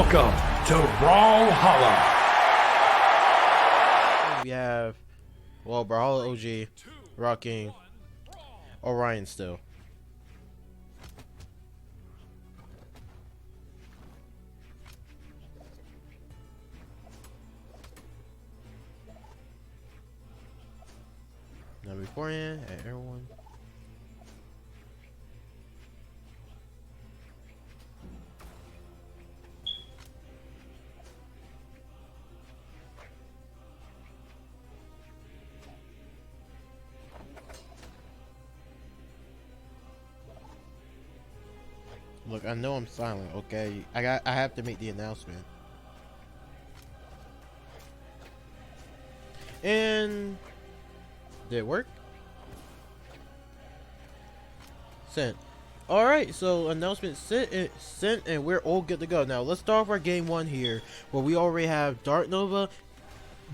Welcome to Brawlhalla. We have, well, Brawlhalla OG rocking Orion still. Now beforehand, at everyone. Look, I know I'm silent, okay? I have to make the announcement. And did it work? Sent. Alright, so announcement sent and we're all good to go. Now let's start off our game one here, where we already have Darknova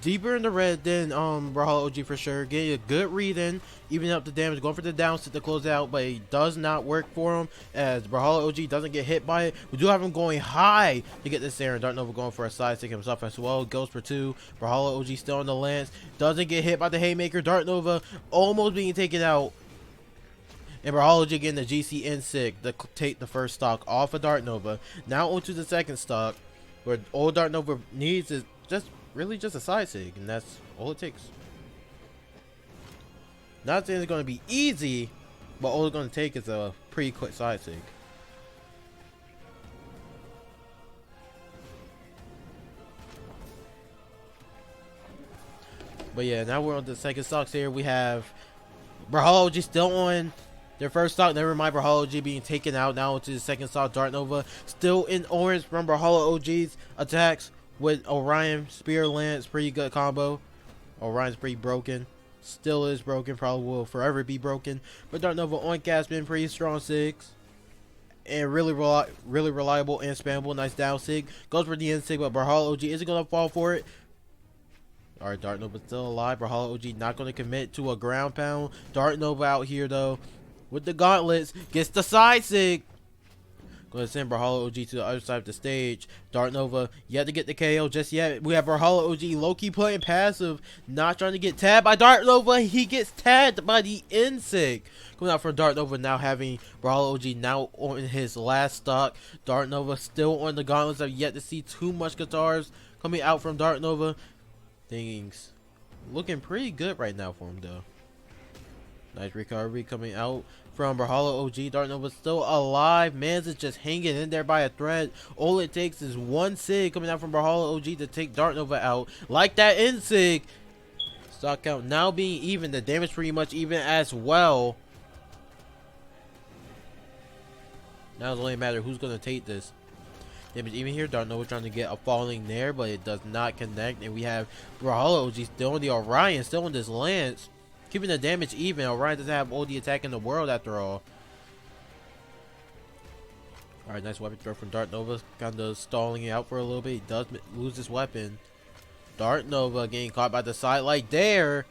deeper in the red than Brawlhalla OG for sure, getting a good read in, even up the damage, going for the down sit to close it out, but it does not work for him as Brawlhalla OG doesn't get hit by it. We do have him going high to get this there, and Darknova going for a side stick himself as well. Goes for two. Brawlhalla OG still on the lance, doesn't get hit by the haymaker. Darknova almost being taken out, and Brawlhalla OG getting the GC sig to take the first stock off of Darknova. Now onto the second stock, where all Darknova needs is really just a side sig, and that's all it takes. Not saying it's going to be easy, but all it's going to take is a pretty quick side sig. But yeah, now we're on the second stocks here. We have Brawlhalla OG still on their first stock. Never mind Brawlhalla OG being taken out. Now into the second stock. Darknova still in orange from Brawlhalla OG's attacks with Orion Spear Lance. Pretty good combo. Orion's pretty broken. Still is broken. Probably will forever be broken. But Darknova on cast been pretty strong sigs. And really reliable and spammable. Nice down sig. Goes for the end sig, but Brawlhalla OG isn't going to fall for it. Alright, Darknova still alive. Brawlhalla OG not going to commit to a ground pound. Darknova out here though with the gauntlets. Gets the side sig. Going to send Brawlhalla OG to the other side of the stage. Darknova yet to get the KO just yet. We have Brawlhalla OG low-key playing passive. Not trying to get tagged by Darknova. He gets tagged by the Insig. Coming out from Darknova now having Brawlhalla OG now on his last stock. Darknova still on the gauntlets. I've yet to see too much guitars coming out from Darknova. Things looking pretty good right now for him though. Nice recovery coming out from Brawlhalla OG. Darknova still alive. Mans is just hanging in there by a thread. All it takes is one sig coming out from Brawlhalla OG to take Darknova out. Like that in sig. Stock count now being even. The damage pretty much even as well. Now it's only a matter who's going to take this. Damage even here. Darknova trying to get a falling there, but it does not connect. And we have Brawlhalla OG still on the Orion, still on this lance. Keeping the damage even. Orion doesn't have all the attack in the world after all. Alright, nice weapon throw from Darknova. Kind of stalling it out for a little bit. He does lose his weapon. Darknova getting caught by the side light there.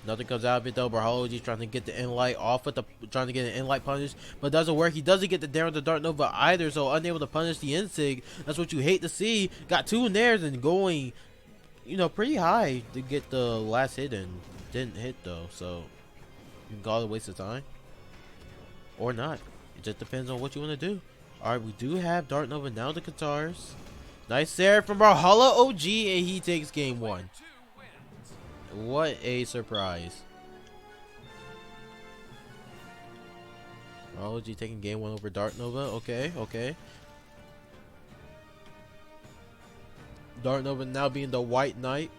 Nothing comes out of it though. Brawlhalla OG trying to get the end light off with the trying to get an end light punish, but it doesn't work. He doesn't get the down to Darknova either, so unable to punish the Insig. That's what you hate to see. Got two in there and going, you know, pretty high to get the last hit in. Didn't hit though, so you can call it a waste of time or not. It just depends on what you want to do. Alright, we do have Darknova now the guitars. Nice serve from Brawlhalla OG, and he takes game one. What a surprise. Brawlhalla OG taking game one over Darknova. Okay. Darknova now being the White Knight.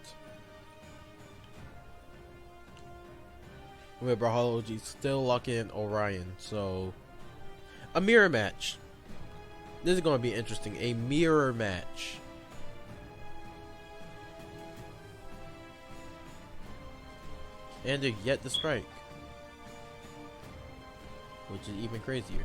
With Brawlhalla OG still locking in Orion. So, a mirror match. This is going to be interesting. A mirror match. And they're yet to strike. Which is even crazier.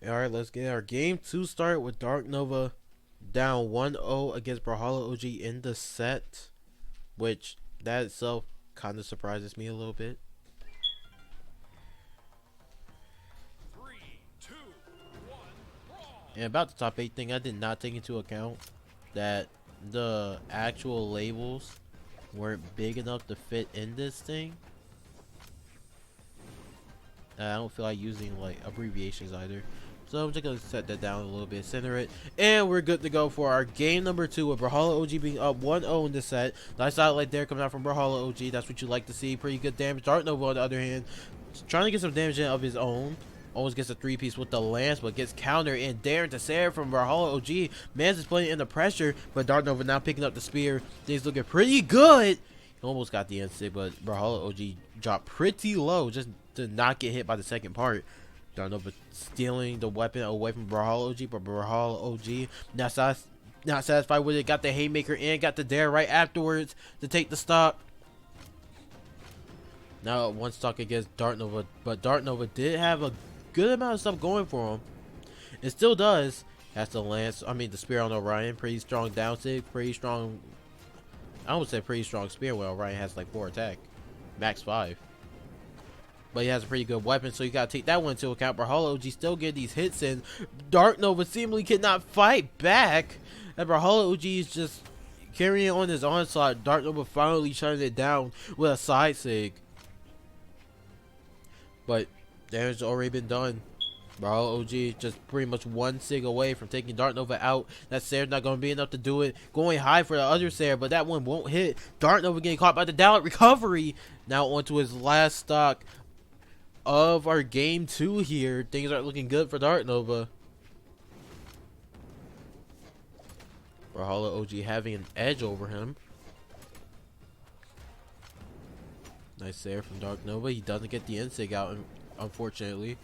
Alright, let's get our game 2 start with Darknova down 1-0 against Brawlhalla OG in the set, which that itself kind of surprises me a little bit. 3, 2, 1, brawl. And about the top 8 thing, I did not take into account that the actual labels weren't big enough to fit in this thing. I don't feel like using like abbreviations either. So I'm just going to set that down a little bit, center it, and we're good to go for our game number 2 with Brawlhalla OG being up 1-0 in this set. Nice highlight there coming out from Brawlhalla OG. That's what you like to see. Pretty good damage. Darknova on the other hand, trying to get some damage in of his own. Almost gets a 3-piece with the lance, but gets countered and daring to Sarah from Brawlhalla OG. Mans is playing in the pressure, but Darknova now picking up the spear. Things looking pretty good. He almost got the insig, but Brawlhalla OG dropped pretty low just to not get hit by the second part. Darknova stealing the weapon away from Brawlhalla OG, but Brawlhalla OG not satisfied with it. Got the haymaker and got the dare right afterwards to take the stock. Now one stock against Darknova, but Darknova did have a good amount of stuff going for him. It still does. Has the lance, the spear on Orion. Pretty strong down sig, pretty strong. I would say pretty strong spear. Well, Orion has like 4 attack, max 5. But he has a pretty good weapon, so you gotta take that one into account. Brawlhalla OG still getting these hits in. Darknova seemingly cannot fight back. And Brawlhalla OG is just carrying on his onslaught. Darknova finally shutting it down with a side sig. But damage has already been done. Brawlhalla OG just pretty much one sig away from taking Darknova out. That Sarah's not going to be enough to do it. Going high for the other Sarah, but that one won't hit. Darknova getting caught by the down recovery. Now onto his last stock of our game 2 here. Things aren't looking good for Darknova. Brawlhalla OG having an edge over him. Nice there from Darknova. He doesn't get the insig out, unfortunately.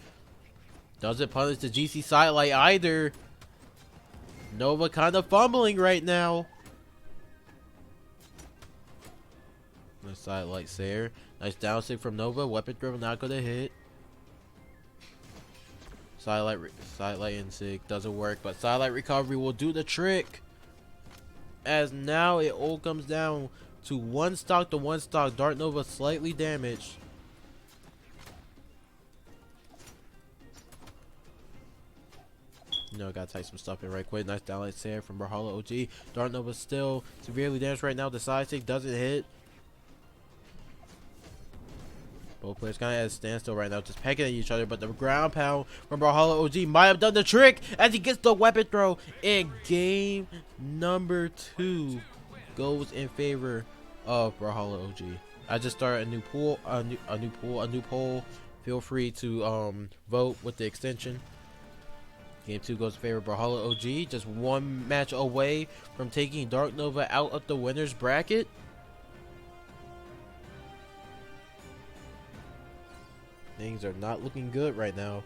Doesn't punish the GC sidelight either. Nova kind of fumbling right now. Nice sidelight there. Nice down sig from Nova. Weapon throw not gonna hit. Sidelight insig doesn't work, but sidelight recovery will do the trick. As now it all comes down to 1 stock to 1 stock. Darknova slightly damaged. Gotta type some stuff in right quick. Nice downlight there from Brawlhalla OG. Darknova still severely damaged right now. The side stick doesn't hit. Both players kind of at a standstill right now, just pecking at each other. But the ground pound from Brawlhalla OG might have done the trick as he gets the weapon throw. And game number 2 goes in favor of Brawlhalla OG. I just started a new poll. A new poll. Feel free to vote with the extension. Game 2 goes in favor of Brawlhalla OG. Just 1 match away from taking Darknova out of the winner's bracket. Things are not looking good right now.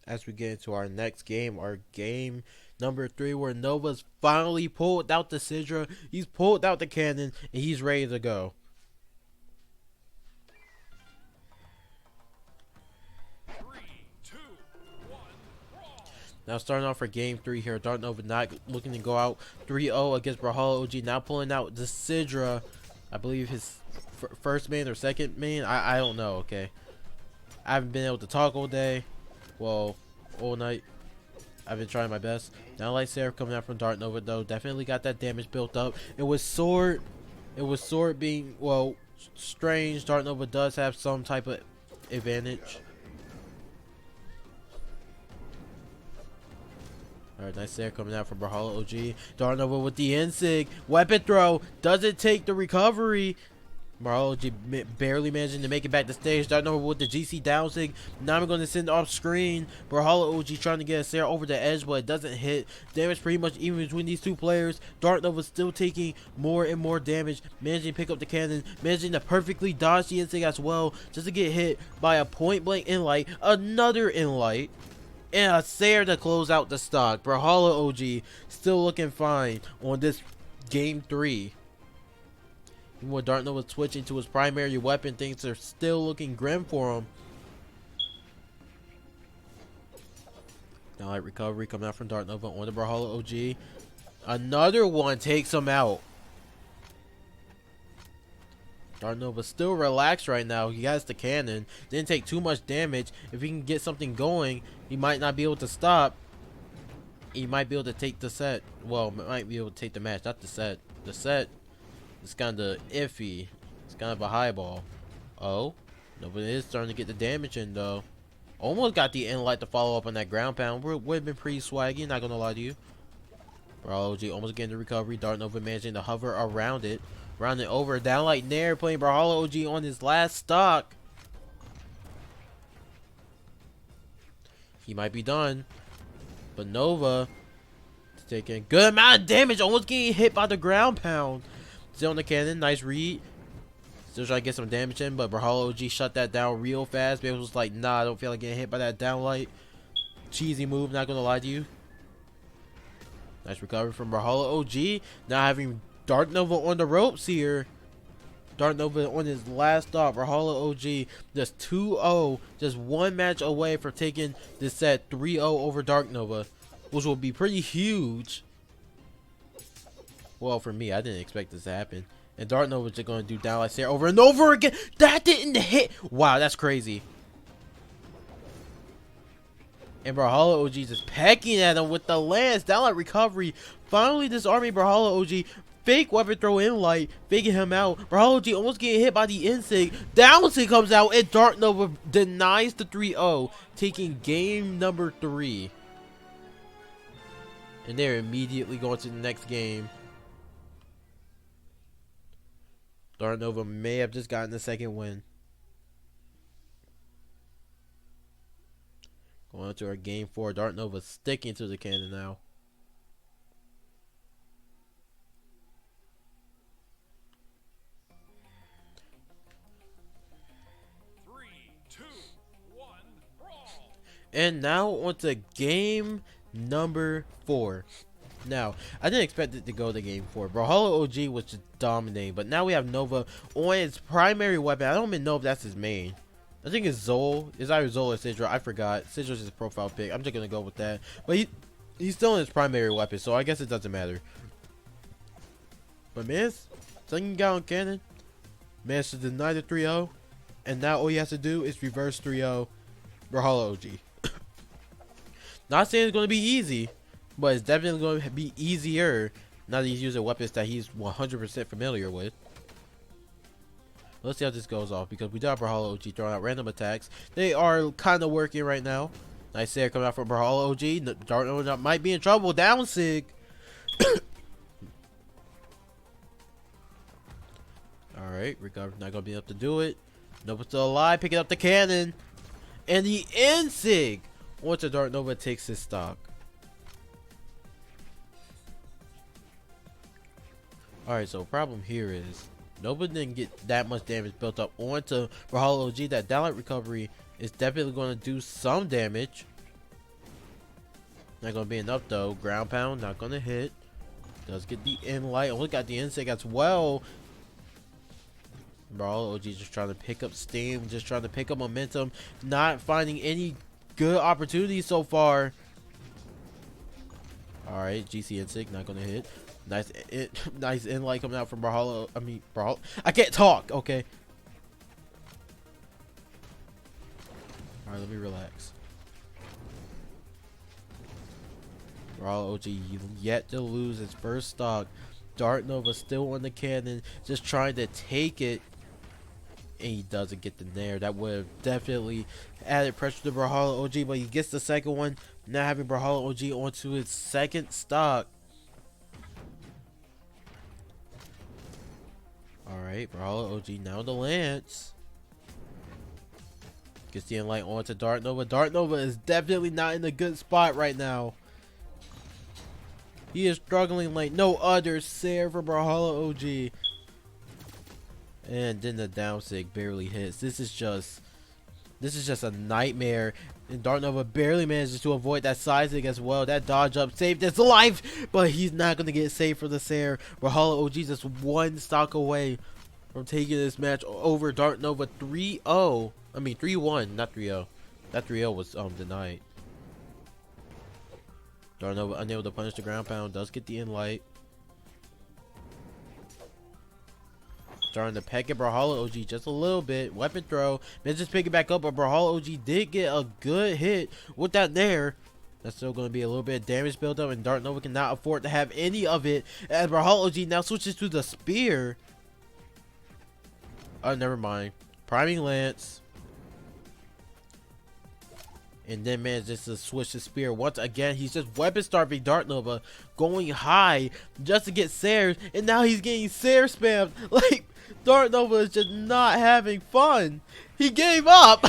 As we get into our next game, our game number 3, where Nova's finally pulled out the Sidra, he's pulled out the cannon, and he's ready to go. Now starting off for game 3 here, Darknova not looking to go out 3-0 against Brawlhalla OG. Now pulling out the Sidra, I believe his first main or second main. I don't know. Okay, I haven't been able to talk all day. Well, all night. I've been trying my best. Now light Sarah coming out from Darknova though. Definitely got that damage built up. It was sword being, well, strange. Darknova does have some type of advantage. Alright, nice there coming out from Brawlhalla OG. Darknova with the insig. Weapon throw. Doesn't take the recovery. Marology barely managing to make it back to stage. Darknova with the GC down sig. Now I'm going to send off screen. Brawlhalla OG trying to get a Sarah over the edge, but it doesn't hit. Damage pretty much even between these two players. Darknova still taking more and more damage. Managing to pick up the cannon. Managing to perfectly dodge the insig as well. Just to get hit by a point blank inlight. Another inlight. And a Sarah to close out the stock. Brawlhalla OG still looking fine on this game 3. Even with Darknova switching to his primary weapon, things are still looking grim for him. Now, like recovery coming out from Darknova on the Brawlhalla OG. Another one takes him out. Darknova still relaxed right now. He has the cannon. Didn't take too much damage. If he can get something going, he might not be able to stop. He might be able to take the set. Well, might be able to take the match, not the set. The set. It's kind of iffy. It's kind of a high ball. Oh, no, but it is starting to get the damage in though. Almost got the inlight to follow up on that ground pound. Would have been pretty swaggy, not gonna lie to you. Brawlhalla OG almost getting the recovery. Darknova managing to hover around it. Round it over. Downlight Nair playing Brawlhalla OG on his last stock. He might be done. But Nova is taking a good amount of damage. Almost getting hit by the ground pound. Still on the cannon, nice read. Still trying to get some damage in, but Brawlhalla OG shut that down real fast. Babe was like, nah, I don't feel like getting hit by that downlight. Cheesy move, not gonna lie to you. Nice recovery from Brawlhalla OG. Now having Darknova on the ropes here. Darknova on his last stop. Brawlhalla OG just 2-0, just one match away from taking this set 3-0 over Darknova, which will be pretty huge. Well, for me, I didn't expect this to happen. And Darknova just going to do downlight Sarah over and over again. That didn't hit. Wow, that's crazy. And Brawlhalla OG just pecking at him with the lance. Downlight recovery. Finally disarming Brawlhalla OG. Fake weapon throw in light. Faking him out. Brawlhalla OG almost getting hit by the insig. Downsig comes out and Darknova denies the 3-0. Taking game number 3. And they're immediately going to the next game. Darknova may have just gotten the second win. Going on to our game 4. Darknova sticking to the cannon now. Three, two, one, brawl. And now on to game number 4. Now, I didn't expect it to go to game 4. Brawlhalla OG was just dominating, but now we have Nova on his primary weapon. I don't even know if that's his main. I think it's Zol. It's either Zol or Sidra. I forgot. Sidra's his profile pick. I'm just gonna go with that. But he's still in his primary weapon, so I guess it doesn't matter. But man, something got on cannon. Managed to deny the 3-0, and now all he has to do is reverse 3-0 Brawlhalla OG. Not saying it's gonna be easy, but it's definitely going to be easier now that he's using weapons that he's 100% familiar with. Let's see how this goes off, because we do have Brawlhalla OG throwing out random attacks. They are kind of working right now. Nice Sarah coming out from Brawlhalla OG. Darknova might be in trouble. Down Sig. Alright, recover. Not going to be able to do it. Nova still alive. Picking up the cannon. And the N-Sig. Once the Darknova takes his stock. Alright, so problem here is Nova didn't get that much damage built up onto Brawlhalla OG. That downlight recovery is definitely going to do some damage. Not going to be enough though. Ground pound, not going to hit. Does get the in-light. Only got the insect as well. Brawlhalla OG just trying to pick up steam. Just trying to pick up momentum. Not finding any good opportunities so far. Alright, GC insect, not going to hit. Nice, nice inlight coming out from Brawlhalla. I mean, I can't talk. Okay. All right, let me relax. Brawlhalla OG yet to lose his first stock. Darknova still on the cannon, just trying to take it, and he doesn't get the nair. That would have definitely added pressure to Brawlhalla OG, but he gets the second one. Now having Brawlhalla OG onto his second stock. Alright, Alright, Brawler OG now the Lance. Gets the Enlight onto Darknova. Darknova is definitely not in a good spot right now. He is struggling like no other. Sair for Brawler OG. And then the down sig barely hits. This is just a nightmare. And Darknova barely manages to avoid that side zig as well. That dodge up saved his life, but he's not going to get saved for the Sair. Brawler OG just one stock away from taking this match over Darknova 3-0. I mean 3-1, not 3-0. That 3-0 was denied. Darknova unable to punish the ground pound. Does get the Enlight. Starting to peck at Brawler OG just a little bit. Weapon throw. Manages to pick it back up, but Brawler OG did get a good hit with that Nair. That's still going to be a little bit of damage build up, and Darknova cannot afford to have any of it. As Brawler OG now switches to the spear. Oh, never mind. Priming Lance. And then manages to switch to spear once again. He's just weapon starving Darknova, going high just to get Sair, and now he's getting Sair spammed. Like, Darknova is just not having fun. He gave up.